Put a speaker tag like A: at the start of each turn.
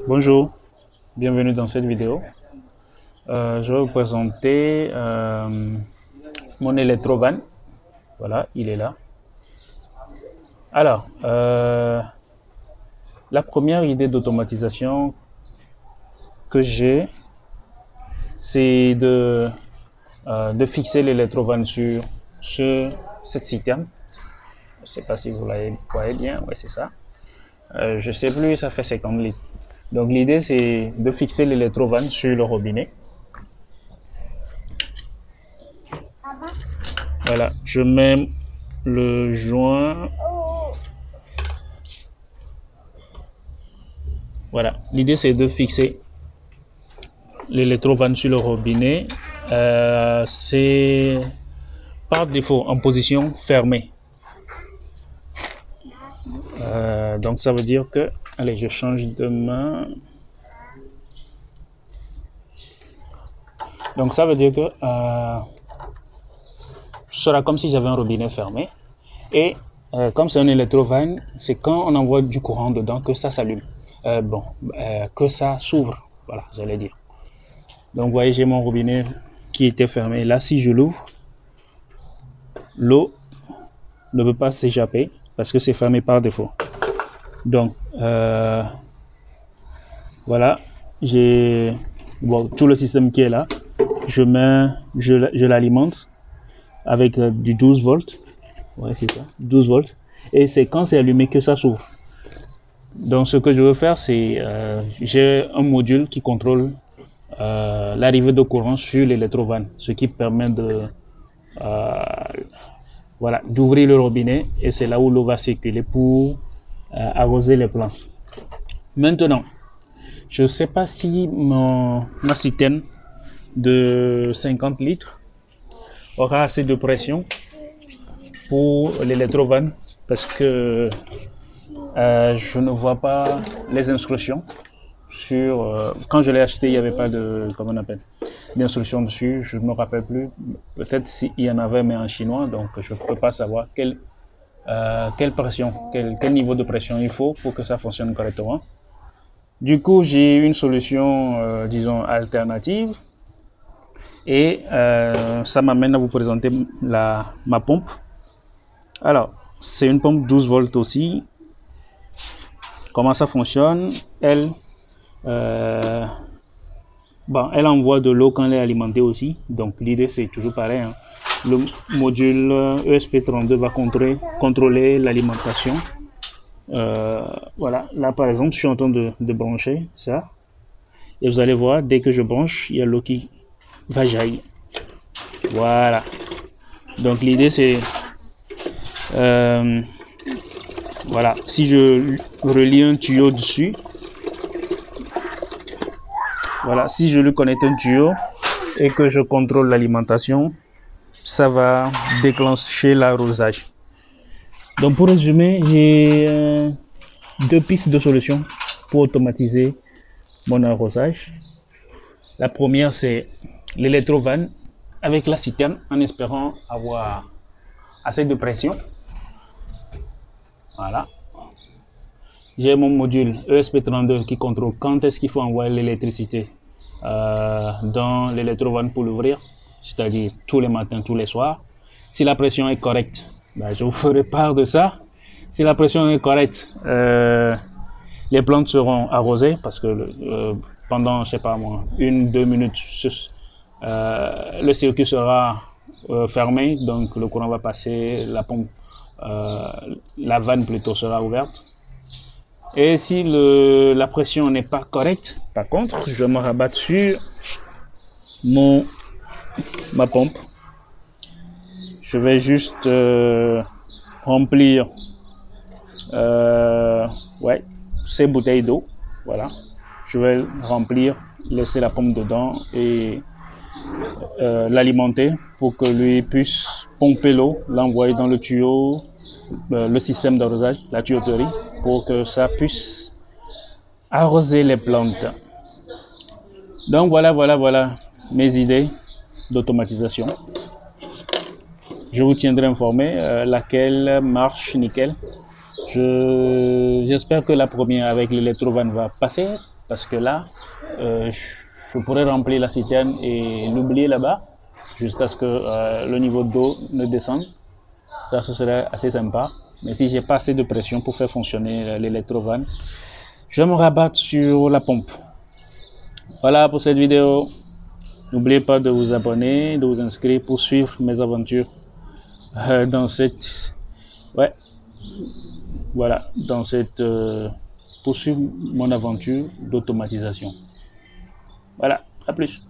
A: Bonjour, bienvenue dans cette vidéo. Je vais vous présenter mon électrovan. Voilà, il est là. Alors, la première idée d'automatisation que j'ai, c'est de fixer l'électrovan sur cette citerne. Je ne sais pas si vous la voyez bien, ouais, c'est ça. Je ne sais plus, ça fait 50 litres. Donc l'idée c'est de fixer l'électrovan sur le robinet. Voilà, je mets le joint. Voilà, l'idée c'est de fixer l'électrovan sur le robinet. C'est par défaut en position fermée. Donc ça veut dire que, allez, je change de main. Donc ça veut dire que ce sera comme si j'avais un robinet fermé. Et comme c'est un électrovan, c'est quand on envoie du courant dedans que ça s'allume. Que ça s'ouvre. Voilà, j'allais dire. Donc vous voyez, j'ai mon robinet qui était fermé. Là, si je l'ouvre, l'eau ne peut pas s'échapper parce que c'est fermé par défaut. Donc voilà, j'ai tout le système qui est là. Je l'alimente avec du 12 volts. Ouais, c'est ça, 12 volts. Et c'est quand c'est allumé que ça s'ouvre. Donc ce que je veux faire, c'est j'ai un module qui contrôle l'arrivée de courant sur l'électrovan, ce qui permet de voilà, d'ouvrir le robinet, et c'est là où l'eau va circuler pour arroser les plantes. Maintenant, je ne sais pas si ma citerne de 50 litres aura assez de pression pour l'électrovan, parce que je ne vois pas les instructions sur quand je l'ai acheté, il n'y avait pas de, comment on appelle, d'instructions dessus. Je ne me rappelle plus, peut-être s'il y en avait, mais en chinois, donc je ne peux pas savoir quelle pression, quel niveau de pression il faut pour que ça fonctionne correctement. Du coup, j'ai une solution disons alternative, et ça m'amène à vous présenter ma pompe. Alors, c'est une pompe 12 volts aussi. Comment ça fonctionne? Elle envoie de l'eau quand elle est alimentée aussi. Donc l'idée c'est toujours pareil, hein. Le module ESP32 va contrôler l'alimentation. Voilà, là par exemple je suis en train de brancher ça, et vous allez voir, dès que je branche, il y a l'eau qui va jaillir. Voilà, donc l'idée c'est voilà, si je relie un tuyau dessus, voilà, si je lui connecte un tuyau et que je contrôle l'alimentation, ça va déclencher l'arrosage. Donc pour résumer, j'ai deux pistes de solutions pour automatiser mon arrosage. La première, c'est l'électrovan avec la citerne, en espérant avoir assez de pression. Voilà. J'ai mon module ESP32 qui contrôle quand est-ce qu'il faut envoyer l'électricité dans l'électrovan pour l'ouvrir, c'est-à-dire tous les matins, tous les soirs. Si la pression est correcte, je vous ferai part de ça. Si la pression est correcte, les plantes seront arrosées, parce que pendant, je sais pas moi, 1-2 minutes, le circuit sera fermé, donc le courant va passer, la pompe, la vanne plutôt sera ouverte. Et si la pression n'est pas correcte, par contre, je me rabatte sur ma pompe. Je vais juste remplir ces bouteilles d'eau. Voilà, je vais remplir, laisser la pompe dedans et l'alimenter pour que lui puisse pomper l'eau, l'envoyer dans le tuyau, le système d'arrosage, la tuyauterie, pour que ça puisse arroser les plantes. Donc voilà mes idées d'automatisation. Je vous tiendrai informé laquelle marche nickel. J'espère que la première avec l'électrovan va passer. parce que là, je pourrais remplir la citerne et l'oublier là-bas jusqu'à ce que le niveau d'eau ne descende. Ça, ce serait assez sympa. Mais si j'ai pas assez de pression pour faire fonctionner l'électrovanne, je vais me rabattre sur la pompe. Voilà pour cette vidéo. N'oubliez pas de vous abonner, de vous inscrire pour suivre mes aventures dans cette... Ouais, voilà, dans cette... poursuivre mon aventure d'automatisation. Voilà, à plus.